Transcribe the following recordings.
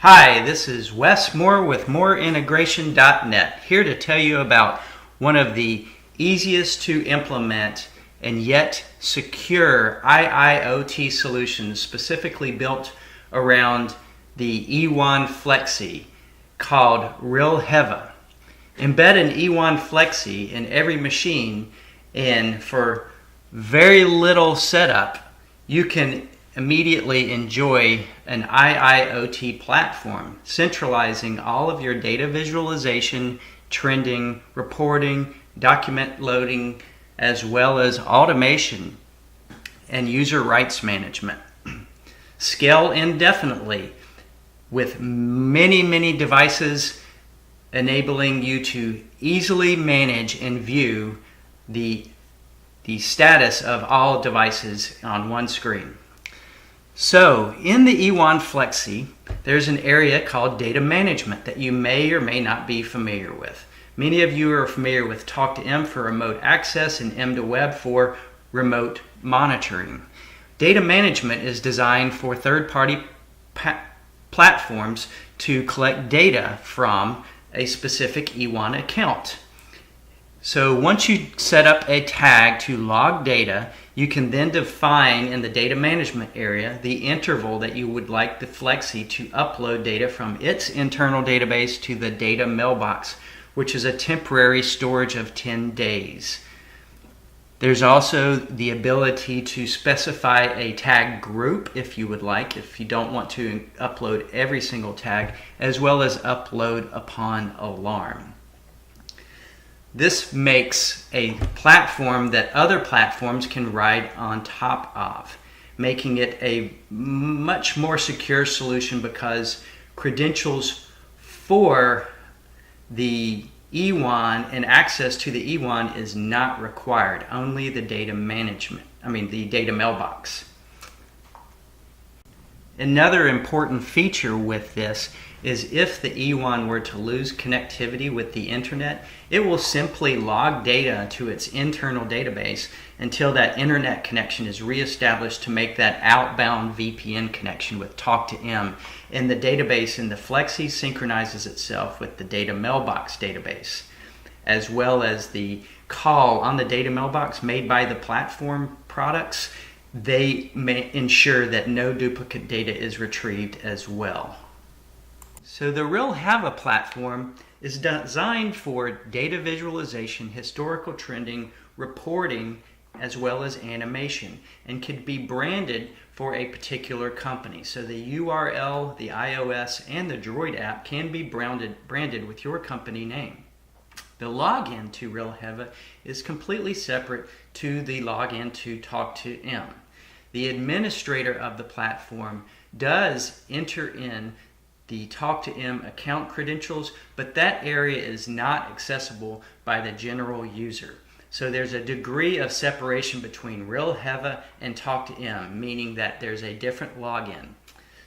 Hi, this is Wes Moore with MoreIntegration.net, here to tell you about one of the easiest to implement and yet secure IIoT solutions specifically built around the eWon Flexy called Rilheva. Embed an eWon Flexy in every machine, and for very little setup, you can immediately enjoy an IIoT platform, centralizing all of your data visualization, trending, reporting, document loading, as well as automation and user rights management. Scale indefinitely with many devices, enabling you to easily manage and view the status of all devices on one screen. So, in the eWon Flexy, there's an area called data management that you may or may not be familiar with. Many of you are familiar with Talk to M for remote access and M2Web for remote monitoring. Data management is designed for third-party platforms to collect data from a specific eWon account. So once you set up a tag to log data, you can then define in the data management area the interval that you would like the Flexy to upload data from its internal database to the data mailbox, which is a temporary storage of 10 days. There's also the ability to specify a tag group if you would like, if you don't want to upload every single tag, as well as upload upon alarm. This makes a platform that other platforms can ride on top of, making it a much more secure solution because credentials for the eWon and access to the eWon is not required, only the data the data mailbox. Another important feature with this is if the eWon were to lose connectivity with the internet, it will simply log data to its internal database until that internet connection is reestablished to make that outbound VPN connection with Talk to M. And the database in the Flexy synchronizes itself with the data mailbox database, as well as the call on the data mailbox made by the platform products. They may ensure that no duplicate data is retrieved as well. So the Rilheva platform is designed for data visualization, historical trending, reporting, as well as animation, and could be branded for a particular company. So the URL, the iOS, and the Droid app can be branded with your company name. The login to Rilheva is completely separate to the login to Talk to M. The administrator of the platform does enter in the Talk to M account credentials, but that area is not accessible by the general user. So there's a degree of separation between Rilheva and Talk to M, meaning that there's a different login.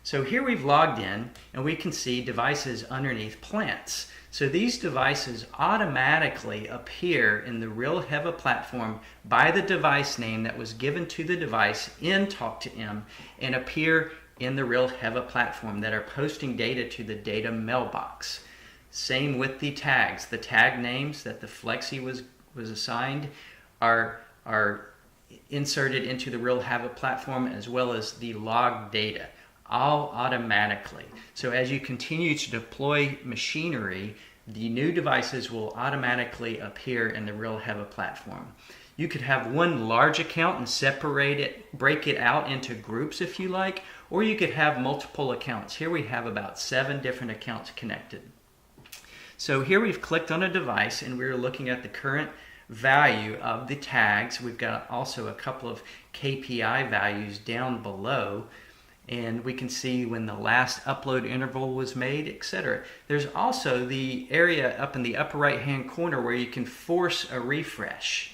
So here we've logged in and we can see devices underneath plants. So these devices automatically appear in the Rilheva platform by the device name that was given to the device in Talk to M and appear in the Rilheva platform that are posting data to the data mailbox. Same with the tags. The tag names that the Flexy was assigned are inserted into the Rilheva platform, as well as the log data, all automatically. So as you continue to deploy machinery, the new devices will automatically appear in the Rilheva platform. You could have one large account and break it out into groups if you like, or you could have multiple accounts. Here we have about 7 different accounts connected. So here we've clicked on a device and we're looking at the current value of the tags. We've got also a couple of KPI values down below, and we can see when the last upload interval was made, etc. There's also the area up in the upper right hand corner where you can force a refresh.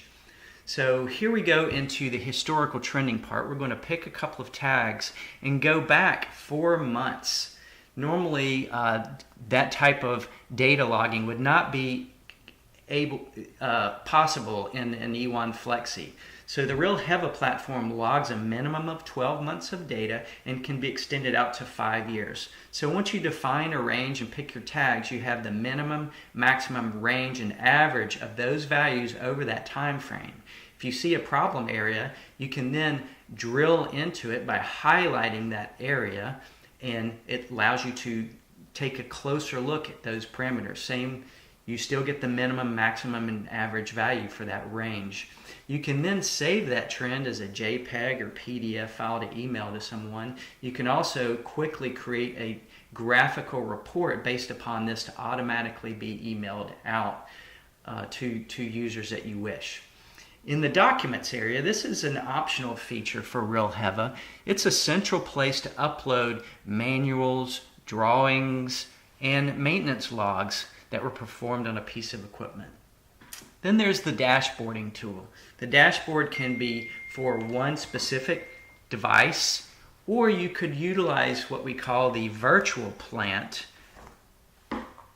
So here we go into the historical trending part. We're going to pick a couple of tags and go back 4 months. Normally that type of data logging would not be possible in an eWon Flexy. So the Rilheva platform logs a minimum of 12 months of data and can be extended out to 5 years. So once you define a range and pick your tags, you have the minimum, maximum, range, and average of those values over that time frame. If you see a problem area, you can then drill into it by highlighting that area, and it allows you to take a closer look at those parameters. Same, you still get the minimum, maximum, and average value for that range. You can then save that trend as a JPEG or PDF file to email to someone. You can also quickly create a graphical report based upon this to automatically be emailed out to users that you wish. In the documents area, this is an optional feature for Rilheva. It's a central place to upload manuals, drawings, and maintenance logs that were performed on a piece of equipment. Then there's the dashboarding tool. The dashboard can be for one specific device, or you could utilize what we call the virtual plant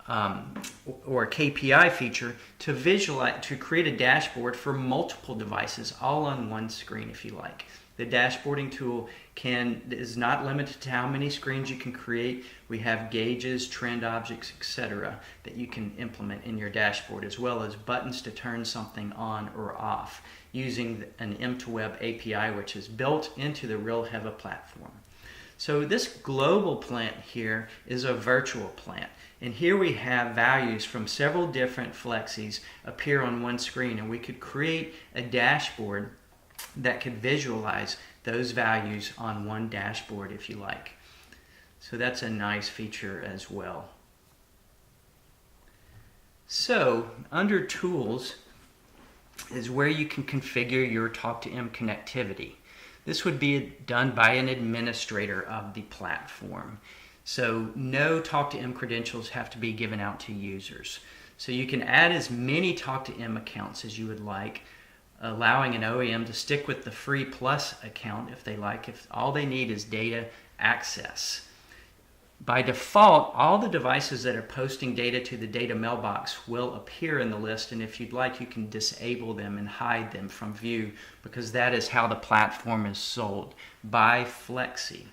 or KPI feature to visualize, to create a dashboard for multiple devices all on one screen if you like. The dashboarding tool is not limited to how many screens you can create. We have gauges, trend objects, etc. that you can implement in your dashboard, as well as buttons to turn something on or off using an M2Web API, which is built into the Rilheva platform. So this global plant here is a virtual plant. And here we have values from several different Flexys appear on one screen, and we could create a dashboard that could visualize those values on one dashboard if you like. So that's a nice feature as well. So under Tools is where you can configure your Talk2M connectivity. This would be done by an administrator of the platform. So no Talk2M credentials have to be given out to users. So you can add as many Talk2M accounts as you would like, allowing an OEM to stick with the free plus account if they like, if all they need is data access. By default, all the devices that are posting data to the data mailbox will appear in the list, and if you'd like, you can disable them and hide them from view, because that is how the platform is sold by Flexy.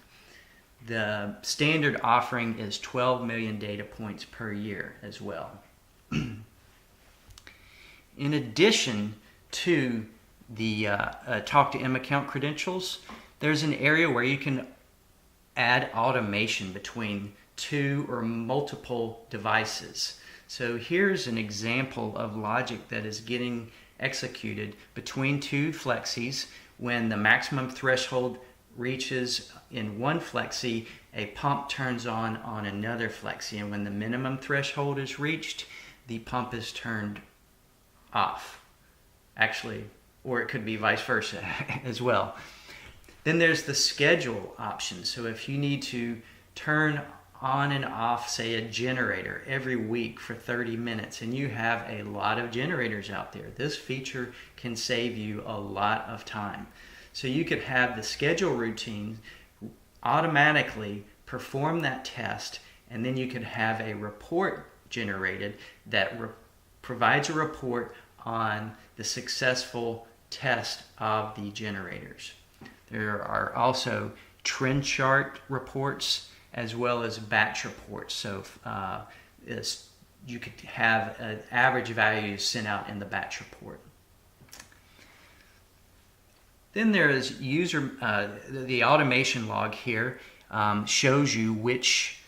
The standard offering is 12 million data points per year as well. In addition to the Talk2M account credentials, there's an area where you can add automation between two or multiple devices. So here's an example of logic that is getting executed between two Flexys. When the maximum threshold reaches in one Flexy, a pump turns on another Flexy, and when the minimum threshold is reached, the pump is turned off. Actually, or it could be vice versa as well. Then there's the schedule option. So if you need to turn on and off, say, a generator every week for 30 minutes, and you have a lot of generators out there, this feature can save you a lot of time. So you could have the schedule routine automatically perform that test, and then you could have a report generated that provides a report on the successful test of the generators. There are also trend chart reports as well as batch reports. So you could have average values sent out in the batch report. Then there is the automation log here shows you which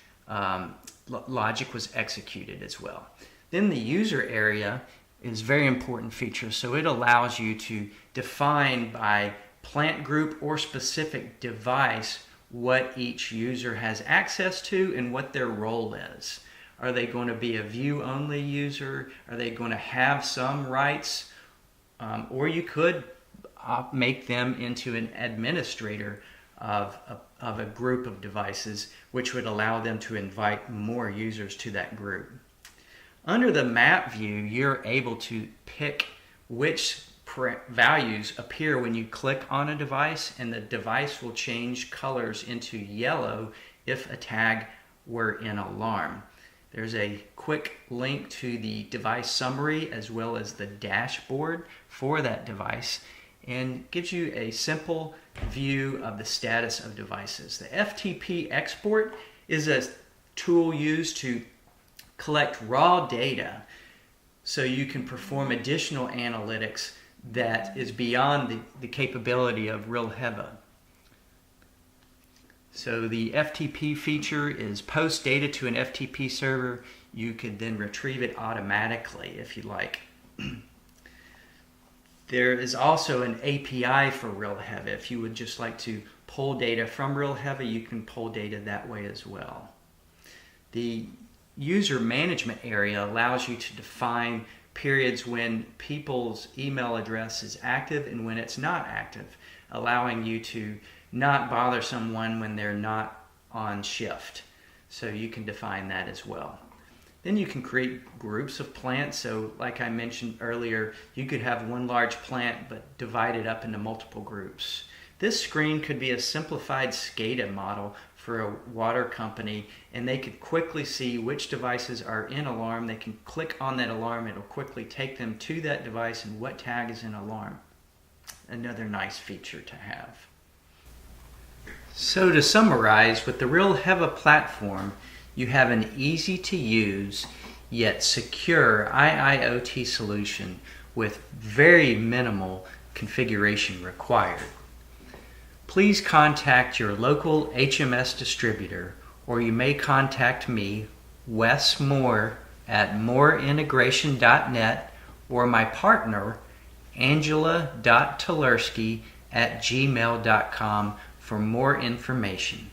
logic was executed as well. Then the user area is a very important feature. So it allows you to define by plant group or specific device what each user has access to and what their role is. Are they going to be a view-only user? Are they going to have some rights? Or you could make them into an administrator of a group of devices, which would allow them to invite more users to that group. Under the map view, you're able to pick which values appear when you click on a device, and the device will change colors into yellow if a tag were in alarm. There's a quick link to the device summary as well as the dashboard for that device, and gives you a simple view of the status of devices. The FTP export is a tool used to collect raw data so you can perform additional analytics that is beyond the capability of Rilheva. So the FTP feature is post data to an FTP server. You could then retrieve it automatically if you like. There is also an API for Rilheva. If you would just like to pull data from Rilheva, you can pull data that way as well. The user management area allows you to define periods when people's email address is active and when it's not active, allowing you to not bother someone when they're not on shift. So you can define that as well. Then you can create groups of plants. So like I mentioned earlier, you could have one large plant but divide it up into multiple groups. This screen could be a simplified SCADA model for a water company, and they could quickly see which devices are in alarm. They can click on that alarm. It'll quickly take them to that device and what tag is in alarm. Another nice feature to have. So to summarize, with the Rilheva platform, you have an easy to use yet secure IIoT solution with very minimal configuration required. Please contact your local HMS distributor, or you may contact me, Wes Moore, at mooreintegration.net, or my partner, Angela.Talerski at gmail.com for more information.